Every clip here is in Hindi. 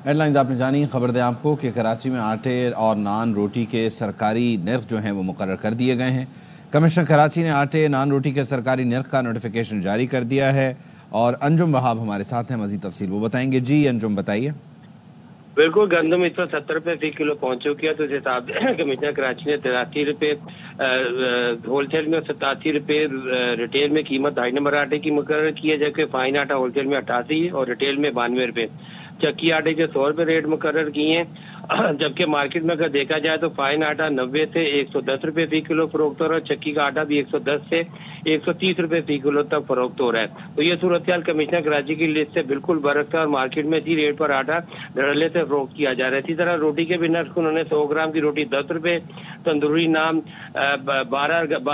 हेडलाइंस आपने जानी। खबर दें आपको कि कराची में आटे और नान रोटी के सरकारी नर्ख जो हैं वो मुकर्रर कर दिए गए हैं। कमिश्नर कराची ने आटे नान रोटी के सरकारी नर्ख का नोटिफिकेशन जारी कर दिया है और अंजुम वहाब हमारे साथ हैं, मजीद तफसील वो बताएंगे। जी अंजुम, बताइए। बिल्कुल, गंदम इस वक्त 70 रुपये फी किलो पहुंच चुकी है। तो इस हिसाब से कमिश्नर कराची ने 83 रुपये होलसेल में, 87 रुपये रिटेल में कीमत 2.5 नंबर आटे की मुकर्रर की है, जबकि फाइन आटा होलसेल में 88 और रिटेल में 92 रुपये। चक्की आटे के 100 रुपये रेट मुकर्रर किए हैं, जबकि मार्केट में अगर देखा जाए तो फाइन आटा 90 से 110 रुपये फी किलो फरोख्त हो रहा है। चक्की का आटा भी 110 से 130 रुपये फी किलो तक फरोख्त हो रहा है। तो ये सूरत हाल कमिश्नर कराची की लिस्ट से बिल्कुल बरकता है और मार्केट में इसी रेट पर आटा धड़ल्ले से फरोख्त किया जा रहा है। इसी तरह रोटी के भी नर्ख उन्होंने 100 ग्राम की रोटी 10 रुपये, तंदूरी नान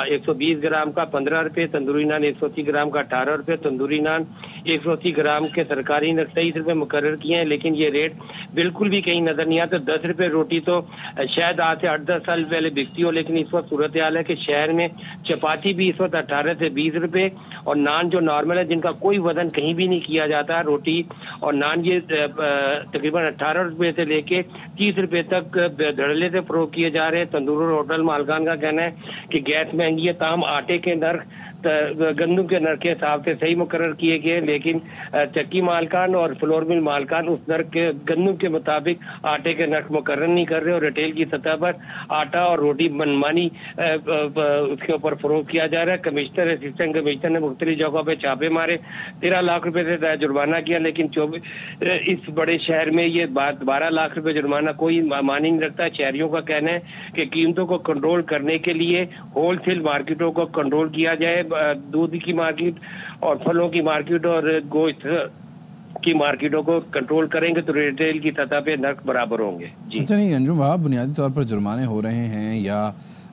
120 ग्राम का 15 रुपये, तंदूरी नान 180 ग्राम का 18 रुपये, तंदूरी नान 180 ग्राम के सरकारी नर्ख 23 रुपये मुकर्रर किए हैं। लेकिन ये रेट बिल्कुल भी कहीं नजर नहीं आता। 10 रुपये रोटी तो शायद आज से 8-10 साल पहले बिकती हो, लेकिन इस वक्त सूरत हाल है कि शहर में चपाती भी इस वक्त 18 से 20 रुपये और नान जो नॉर्मल है, जिनका कोई वजन कहीं भी नहीं किया जाता, रोटी और नान ये तकरीबन 18 रुपये से लेके 30 रुपये तक धड़ल्ले से फरोख्त किए जा रहे हैं। तंदूर और होटल मालकान का कहना है कि गैस महंगी है, ताहम आटे के नर्ख गंदम के नर्ख के हिसाब से सही मुकर्रर किए गए, लेकिन चक्की मालकान और फ्लोर मिल मालकान उस नर्ख के गंदम के मुताबिक आटे के नर्ख मुकर्रर नहीं कर रहे और रिटेल की सतह पर आटा और रोटी मनमानी उसके ऊपर फरोख्त किया जा रहा है। कमिश्नर, असिस्टेंट कमिश्नर ने मुख्तलिफ जगहों पे छापे मारे, 13 लाख रुपए से जुर्माना किया, लेकिन इस बड़े शहर में ये 12 लाख रुपए जुर्माना कोई मानी नहीं रखता। शहरियों का कहना है कि कीमतों को कंट्रोल करने के लिए होलसेल मार्केटों को कंट्रोल किया जाए, दूध की मार्केट और फलों की मार्केट और गोश्त की मार्केटों को कंट्रोल करेंगे तो रिटेल की सतह पे नर्ख बराबर होंगे। जी अच्छा, नहीं अंजुम वहाब, बुनियादी तौर पर जुर्माने हो रहे हैं या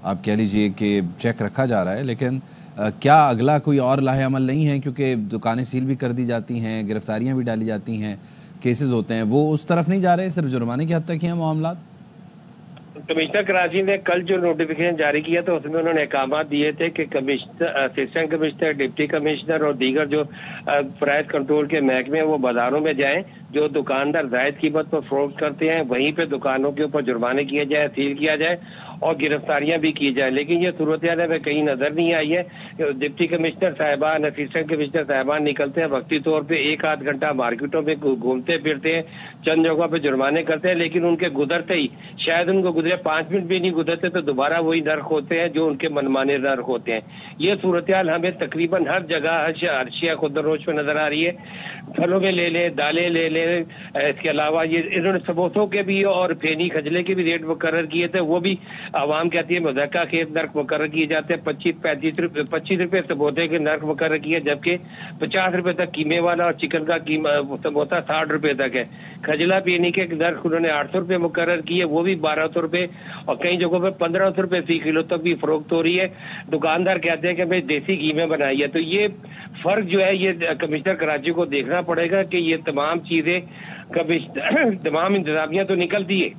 आप कह लीजिए कि चेक रखा जा रहा है, लेकिन क्या अगला कोई और लाहे अमल नहीं है? क्योंकि दुकानें सील भी कर दी जाती हैं, गिरफ्तारियां भी डाली जाती हैं, केसेस होते हैं, वो उस तरफ नहीं जा रहे, सिर्फ जुर्माने की हद तक ही हैं मामला। कमिश्नर कराची ने कल जो नोटिफिकेशन जारी किया तो उसमें उन्होंने अहकाम दिए थे कि commissioner, assistant commissioner, deputy commissioner और दीगर जो प्राइस कंट्रोल के महकमे वो बाजारों में जाएं, जो दुकानदार जायद कीमत पर फरोख्त करते हैं वहीं पे दुकानों के ऊपर जुर्माने किए जाए, सील किया जाए और गिरफ्तारियां भी की जाए। लेकिन ये सूरत हाल में कहीं नजर नहीं आई है। डिप्टी कमिश्नर साहिबान, असिस्टेंट कमिश्नर साहिबान निकलते हैं वक्ती तौर पे 1-8 घंटा मार्केटों में घूमते फिरते हैं, चंद जगहों पे जुर्माने करते हैं, लेकिन उनके गुजरते ही, शायद उनको गुजरे 5 मिनट भी नहीं गुजरते तो दोबारा वही नर्ख होते हैं जो उनके मनमाने नर्ख होते हैं। ये सूरत हाल हमें तकरीबन हर जगह हर शिया खुदरोश में नजर आ रही है। फलों में ले ले, दालें ले ले, इसके अलावा ये इन्होंने समोसों के भी और फेनी खजले के भी रेट मुकर्रर किए थे, वो भी आवाम कहती है मुज़क्का के नर्ख मुकर्रर किए जाते हैं। 25 रुपये समोसे के नर्ख मुकर्रर किए, जबकि 50 रुपये तक कीमे वाला और चिकन का समोसा 60 रुपये तक है। खजला पीने के नर्ख उन्होंने 800 रुपये मुकर्रर किए, वो भी 1200 रुपये और कई जगहों पे 1500 रुपये फी किलो तक भी फरोख्त हो रही है। दुकानदार कहते हैं कि भाई देसी घी में बनाई है। तो ये फर्क जो है ये कमिश्नर कराची को देखना पड़ेगा कि ये तमाम चीजें तमाम इंतजामिया तो निकलती है,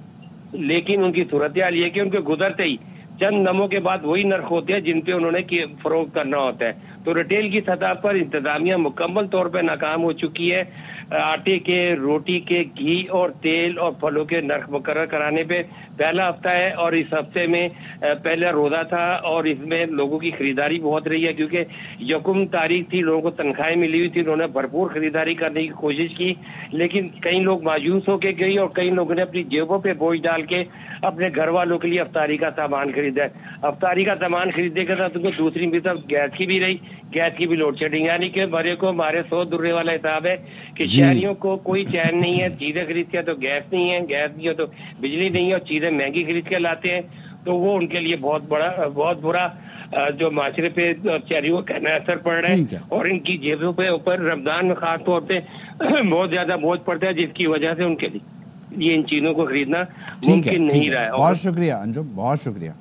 लेकिन उनकी सूरत हाल ये कि उनके गुजरते ही चंद नमों के बाद वही नर्ख होते हैं जिन पे उन्होंने फरोख्त करना होता है। तो रिटेल की सतह पर इंतजामिया मुकम्मल तौर पर नाकाम हो चुकी है। आटे के, रोटी के, घी और तेल और फलों के नर्ख मुकर्रर कराने पे पहला हफ्ता है और इस हफ्ते में पहला रोजा था और इसमें लोगों की खरीदारी बहुत रही है, क्योंकि यकुम तारीख थी, लोगों को तनख्वाहें मिली हुई थी, उन्होंने भरपूर खरीदारी करने की कोशिश की, लेकिन कई लोग मायूस होके गई और कई लोगों ने अपनी जेबों पे बोझ डाल के अपने घर वालों के लिए अफ्तारी का सामान खरीदा है। अफ्तारी का सामान खरीदने के साथ उनको दूसरी भी तरफ गैस की भी रही, गैस की भी लोड शेडिंग, यानी कि भरे को मारे 100 दुर्रे वाला हिसाब है कि शहरियों को कोई चैन नहीं है। चीजें खरीदते हैं तो गैस नहीं है, गैस नहीं है तो बिजली नहीं है और चीजें महंगी खरीद के लाते हैं, तो वो उनके लिए बहुत बुरा जो माशरे पे शहरियों का कहना असर पड़ रहा है और इनकी जेबों पे ऊपर रमजान में खास तौर पे बहुत ज्यादा बोझ पड़ता है, जिसकी वजह से उनके लिए ये इन चीजों को खरीदना मुमकिन नहीं रहा है। बहुत शुक्रिया अंजुम, बहुत शुक्रिया।